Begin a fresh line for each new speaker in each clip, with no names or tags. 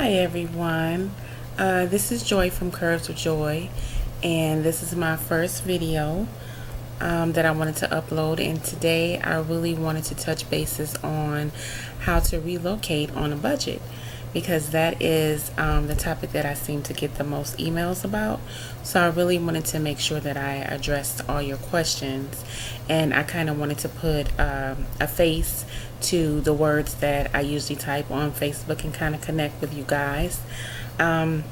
Hi everyone, this is Joy from Curves with Joy, and this is my first video that I wanted to upload. And today I really wanted to touch bases on how to relocate on a budget, because that is the topic that I seem to get the most emails about. So I really wanted to make sure that I addressed all your questions, and I kind of wanted to put a face to the words that I usually type on Facebook and kind of connect with you guys. I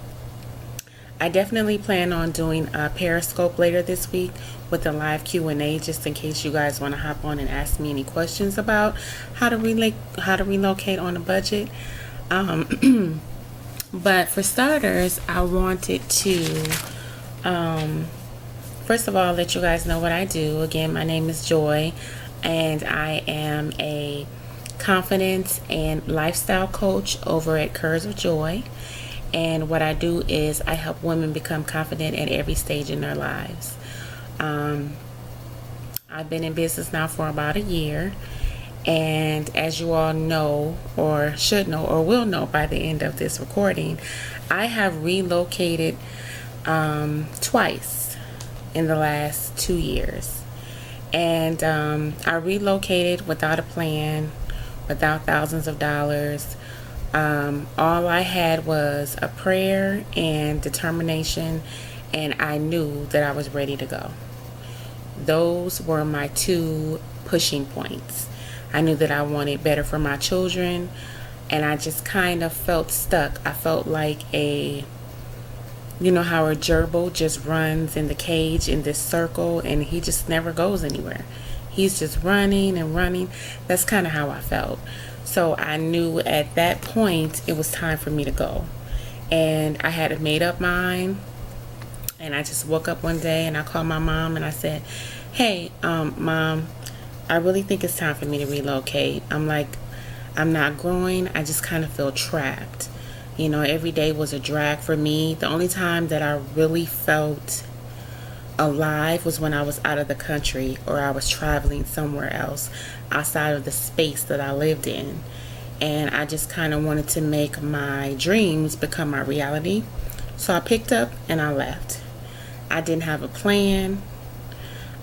definitely plan on doing a Periscope later this week with a live Q&A, just in case you guys want to hop on and ask me any questions about how to relocate on a budget. But for starters, I wanted to first of all let you guys know what I do. Again, my name is Joy, and I am a confidence and lifestyle coach over at Curves with Joy. And what I do is I help women become confident at every stage in their lives. I've been in business now for about a year, and as you all know, or should know, or will know by the end of this recording, I have relocated twice in the last 2 years. And I relocated without a plan, without thousands of dollars. All I had was a prayer and determination, and I knew that I was ready to go. Those were my two pushing points. I knew that I wanted better for my children, and I just kind of felt stuck. I felt like you know how a gerbil just runs in the cage in this circle and he just never goes anywhere. He's just running and running. That's kind of how I felt. So I knew at that point it was time for me to go. And I had a made up mind. And I just woke up one day and I called my mom and I said, hey, Mom, I really think it's time for me to relocate. I'm not growing. I just kind of feel trapped. You know, every day was a drag for me. The only time that I really felt alive was when I was out of the country, or I was traveling somewhere else outside of the space that I lived in. And I just kind of wanted to make my dreams become my reality. So I picked up and I left. I didn't have a plan.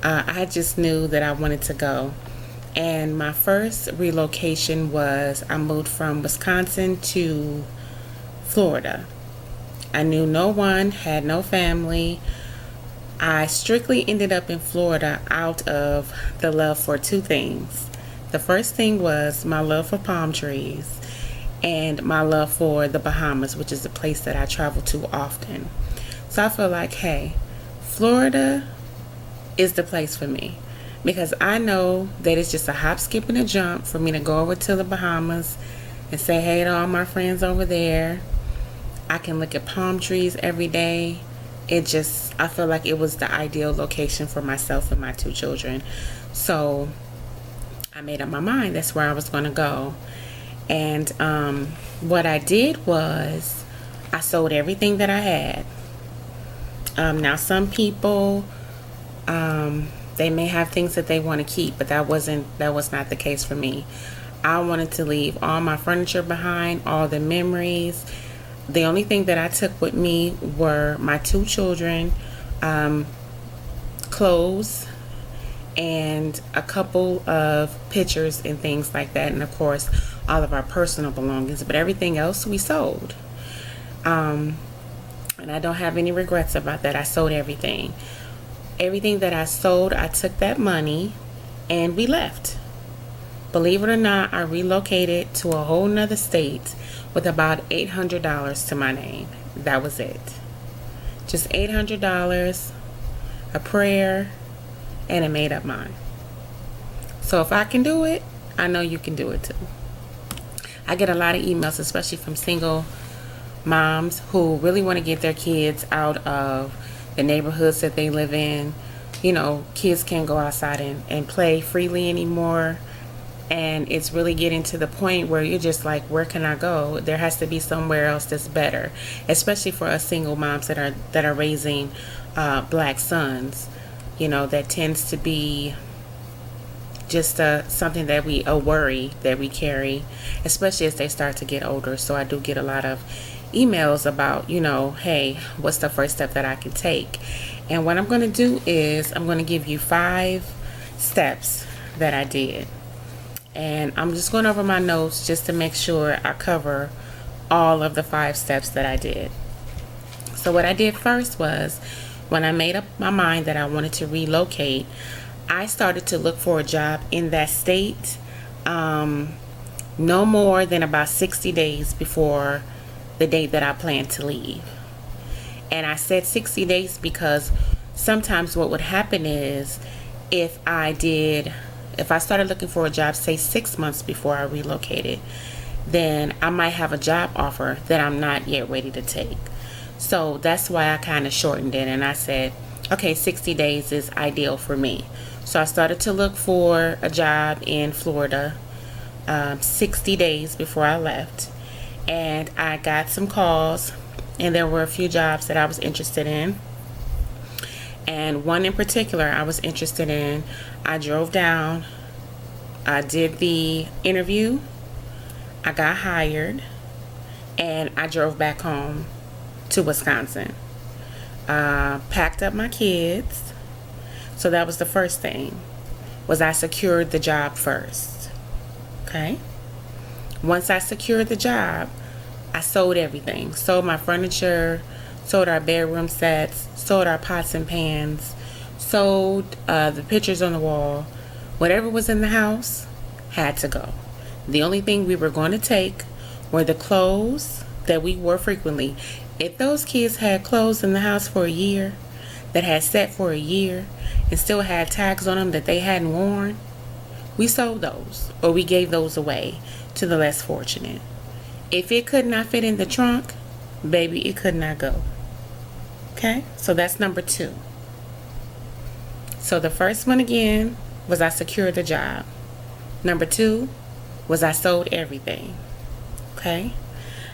I just knew that I wanted to go. And my first relocation was, I moved from Wisconsin to Florida. I knew no one, had no family. I strictly ended up in Florida out of the love for two things. The first thing was my love for palm trees and my love for the Bahamas, which is a place that I travel to often. So I feel like, hey, Florida is the place for me, because I know that it's just a hop, skip, and a jump for me to go over to the Bahamas and say hey to all my friends over there. I can look at palm trees every day. I feel like it was the ideal location for myself and my two children. So I made up my mind that's where I was going to go. And what I did was I sold everything that I had. Now some people, they may have things that they want to keep, but that was not the case for me. I wanted to leave all my furniture behind, all the memories. The only thing that I took with me were my two children, clothes, and a couple of pictures and things like that, and of course all of our personal belongings. But everything else we sold, and I don't have any regrets about that. I sold everything. Everything that I sold, I took that money and we left. Believe it or not, I relocated to a whole nother state with about $800 to my name. That was it. Just $800, a prayer, and a made up mind. So if I can do it, I know you can do it too. I get a lot of emails, especially from single moms who really want to get their kids out of the neighborhoods that they live in. You know, kids can't go outside and play freely anymore. And it's really getting to the point where you're just like, where can I go? There has to be somewhere else that's better, especially for us single moms that are raising black sons. You know, that tends to be just something that a worry that we carry, especially as they start to get older. So I do get a lot of emails about, hey, what's the first step that I can take? And what I'm going to do is I'm going to give you 5 steps that I did. And I'm just going over my notes just to make sure I cover all of the 5 steps that I did. So what I did first was, when I made up my mind that I wanted to relocate, I started to look for a job in that state no more than about 60 days before the date that I planned to leave. And I said 60 days because sometimes what would happen is, if I started looking for a job, say 6 months before I relocated, then I might have a job offer that I'm not yet ready to take. So that's why I kind of shortened it, and I said, okay, 60 days is ideal for me. So I started to look for a job in Florida 60 days before I left, and I got some calls, and there were a few jobs that I was interested in. And one in particular I was interested in. I drove down, I did the interview, I got hired, and I drove back home to Wisconsin. Packed up my kids. So that was the first thing, was I secured the job first. Okay? Once I secured the job, I sold everything. Sold my furniture, sold our bedroom sets, sold our pots and pans, sold the pictures on the wall. Whatever was in the house had to go. The only thing we were going to take were the clothes that we wore frequently. If those kids had clothes in the house for a year, that had sat for a year, and still had tags on them that they hadn't worn, we sold those, or we gave those away to the less fortunate. If it could not fit in the trunk, baby, it could not go. Okay? So that's number 2. So the first one again was I secured the job. Number 2 was I sold everything. Okay?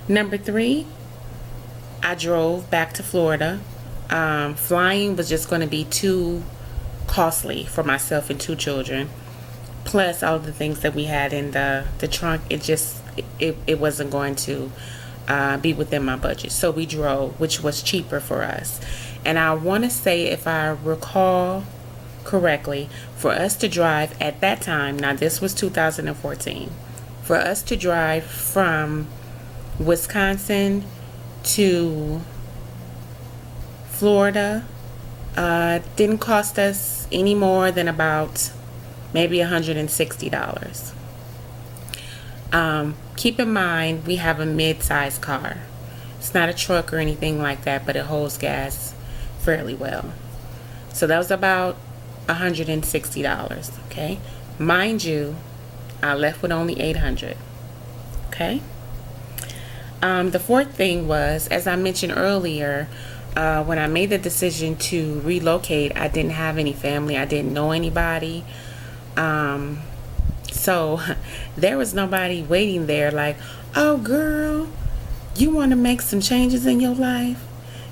Number 3, I drove back to Florida. Flying was just going to be too costly for myself and 2 children. Plus all the things that we had in the trunk, it wasn't going to be within my budget. So we drove, which was cheaper for us. And I want to say, if I recall correctly, for us to drive at that time, now this was 2014, for us to drive from Wisconsin to Florida didn't cost us any more than about maybe $160. Keep in mind, we have a mid-sized car. It's not a truck or anything like that, but it holds gas fairly well. So that was about $160. Okay, mind you, I left with only $800. Okay. The 4th thing was, as I mentioned earlier, when I made the decision to relocate, I didn't have any family. I didn't know anybody. So there was nobody waiting there like, oh girl, you want to make some changes in your life?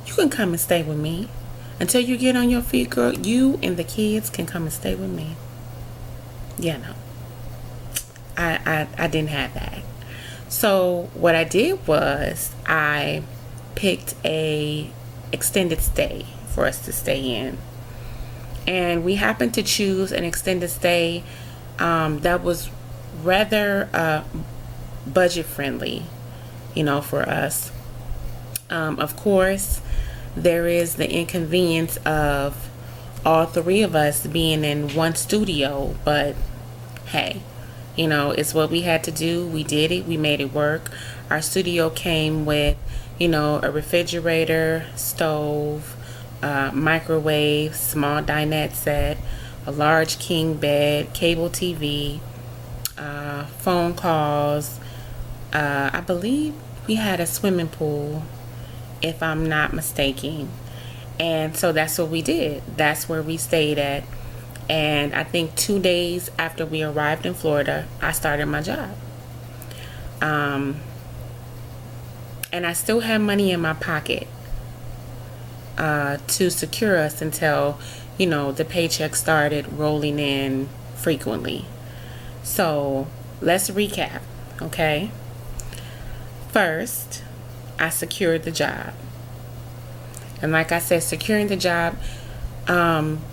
You can come and stay with me. Until you get on your feet, girl, you and the kids can come and stay with me. Yeah, no. I didn't have that. So what I did was I picked a extended stay for us to stay in. And we happened to choose an extended stay that was rather budget friendly, for us. Of course, there is the inconvenience of all 3 of us being in one studio, but hey, it's what we had to do. We did it. We made it work. Our studio came with, a refrigerator, stove, microwave, small dinette set, a large king bed, cable TV, phone calls. I believe we had a swimming pool, if I'm not mistaken. And so that's what we did. That's where we stayed at. And I think 2 days after we arrived in Florida, I started my job. And I still had money in my pocket to secure us until, the paycheck started rolling in frequently. So let's recap, okay? First, I secured the job. And like I said, securing the job,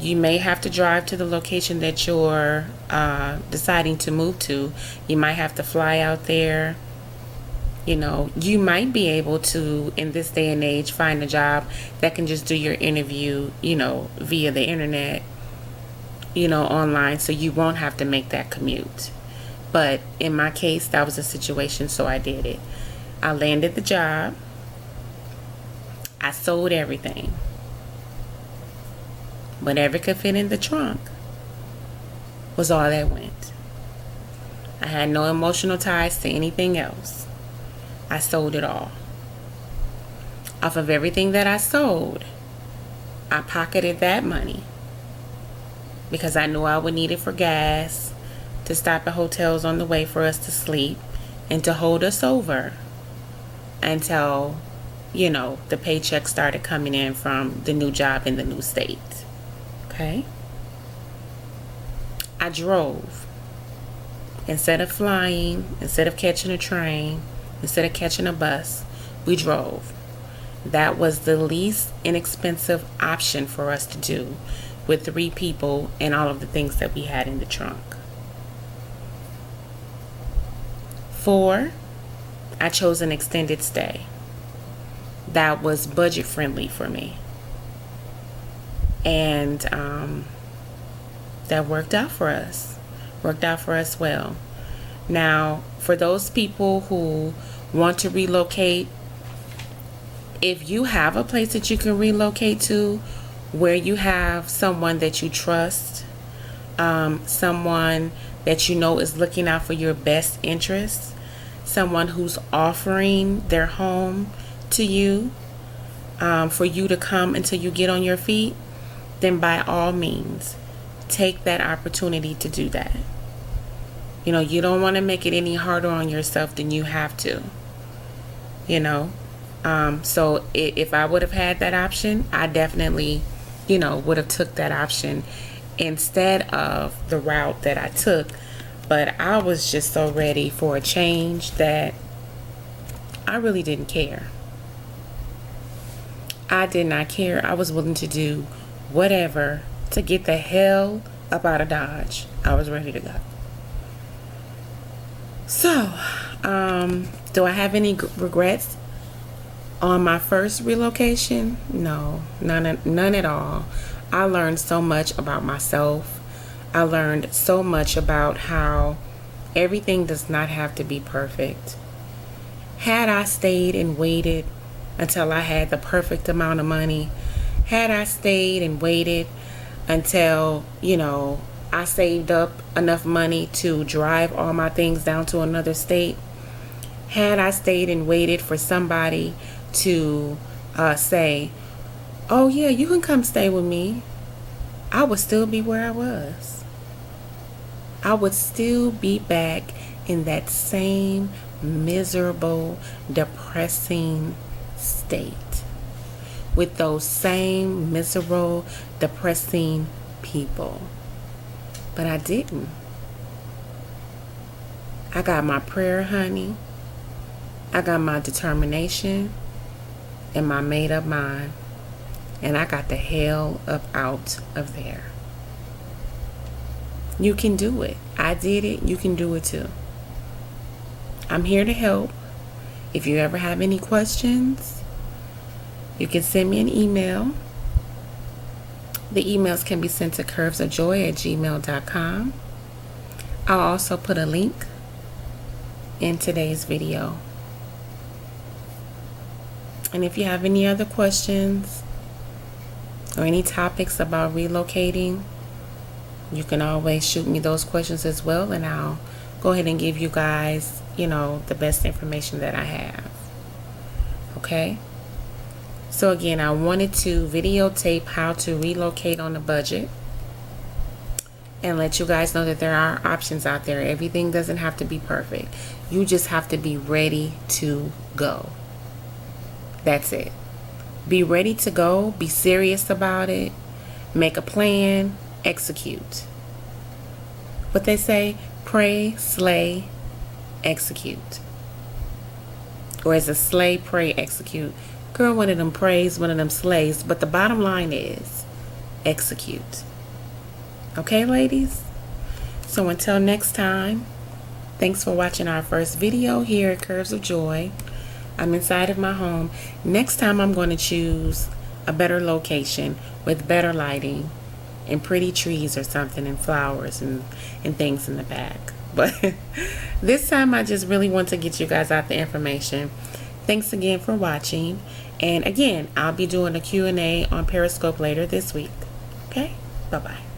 you may have to drive to the location that you're deciding to move to. You might have to fly out there. You know, you might be able to, in this day and age, find a job that can just do your interview, you know, via the internet, you know, online, so you won't have to make that commute. But in my case, that was a situation, so I did it. I landed the job. I sold everything. Whatever could fit in the trunk was all that went. I had no emotional ties to anything else. I sold it all. Off of everything that I sold, I pocketed that money because I knew I would need it for gas, to stop at hotels on the way for us to sleep, and to hold us over until, you know, the paycheck started coming in from the new job in the new state. Okay? I drove. Instead of flying, instead of catching a train, instead of catching a bus, we drove. That was the least inexpensive option for us to do with 3 people and all of the things that we had in the trunk. 4, I chose an extended stay. That was budget friendly for me. And that worked out for us. Worked out for us well. Now, for those people who want to relocate, if you have a place that you can relocate to where you have someone that you trust, someone that you know is looking out for your best interests, someone who's offering their home to you, for you to come until you get on your feet, then by all means, take that opportunity to do that. You know, you don't want to make it any harder on yourself than you have to. You know, so if I would have had that option, I definitely, you know, would have took that option instead of the route that I took. But I was just so ready for a change that I really didn't care. I did not care. I was willing to do whatever to get the hell up out of Dodge. I was ready to go. So, do I have any regrets on my first relocation? No, none at all. I learned so much about myself. I learned so much about how everything does not have to be perfect. Had I stayed and waited until I had the perfect amount of money, had I stayed and waited until, you know, I saved up enough money to drive all my things down to another state, had I stayed and waited for somebody to say, oh yeah, you can come stay with me, I would still be where I was. I would still be back in that same miserable, depressing state with those same miserable, depressing people. But I didn't. I got my prayer, honey. I got my determination and my made up mind. And I got the hell up out of there. You can do it. I did it. You can do it too. I'm here to help. If you ever have any questions, you can send me an email. The emails can be sent to curvesofjoy@gmail.com. I'll also put a link in today's video. And if you have any other questions or any topics about relocating, you can always shoot me those questions as well, and I'll go ahead and give you guys, you know, the best information that I have. Okay? So again, I wanted to videotape how to relocate on a budget and let you guys know that there are options out there. Everything doesn't have to be perfect. You just have to be ready to go. That's it. Be ready to go. Be serious about it. Make a plan. Execute. What they say, pray, slay, execute. Or is it slay, pray, execute? Girl, one of them prays, one of them slays. But the bottom line is execute. Okay, ladies? So until next time, thanks for watching our first video here at Curves of Joy. I'm inside of my home. Next time I'm going to choose a better location with better lighting and pretty trees or something and flowers and things in the back. But this time I just really want to get you guys out the information. Thanks again for watching. And again, I'll be doing a Q&A on Periscope later this week. Okay? Bye-bye.